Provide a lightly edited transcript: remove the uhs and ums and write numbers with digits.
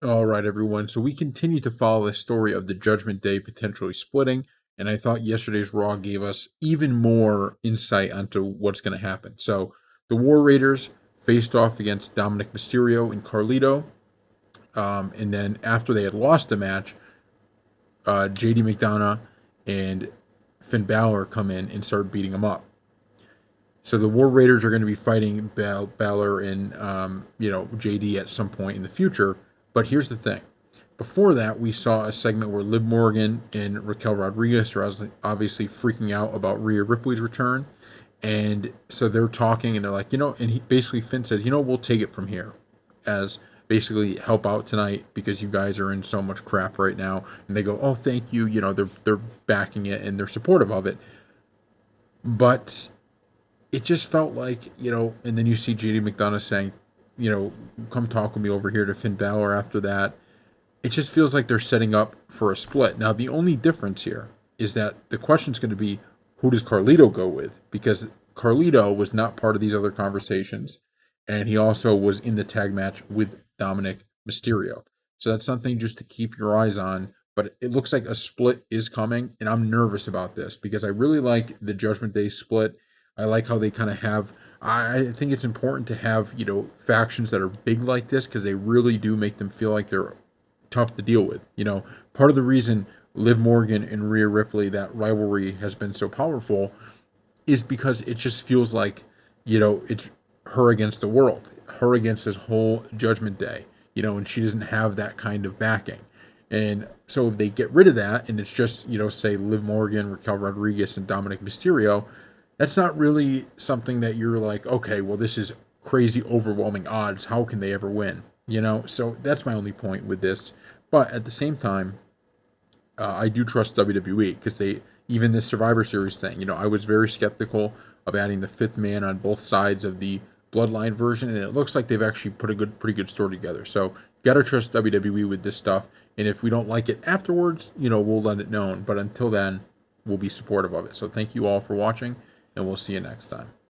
All right, everyone. So we continue to follow the story of the Judgment Day potentially splitting, and I thought yesterday's Raw gave us even more insight onto what's going to happen. So the War Raiders faced off against Dominic Mysterio and Carlito, and then after they had lost the match, JD McDonough and Finn Balor come in and start beating them up. So the War Raiders are going to be fighting Balor and JD at some point in the future. But here's the thing: before that, we saw a segment where Liv Morgan and Raquel Rodriguez are obviously freaking out about Rhea Ripley's return, and so they're talking and they're like, and basically Finn says, we'll take it from here, as basically help out tonight because you guys are in so much crap right now. And they go, oh, thank you. They're backing it and they're supportive of it, but it just felt like, and then you see JD McDonough saying, come talk with me over here to Finn Balor after that. It just feels like they're setting up for a split. Now, the only difference here is that the question's going to be, who does Carlito go with? Because Carlito was not part of these other conversations, and he also was in the tag match with Dominic Mysterio. So that's something just to keep your eyes on. But it looks like a split is coming, and I'm nervous about this because I really like the Judgment Day split. I like how they kind of have. I think it's important to have factions that are big like this because they really do make them feel like they're tough to deal with. Part of the reason Liv Morgan and Rhea Ripley, that rivalry has been so powerful, is because it just feels like it's her against the world, her against this whole Judgment Day. And she doesn't have that kind of backing. And so they get rid of that, and it's just, say Liv Morgan, Raquel Rodriguez, and Dominic Mysterio. That's not really something that you're like, okay, well, this is crazy, overwhelming odds. How can they ever win? So that's my only point with this. But at the same time, I do trust WWE because even this Survivor Series thing, I was very skeptical of adding the fifth man on both sides of the Bloodline version, and it looks like they've actually put a pretty good story together. So you gotta trust WWE with this stuff. And if we don't like it afterwards, we'll let it known. But until then, we'll be supportive of it. So thank you all for watching, and we'll see you next time.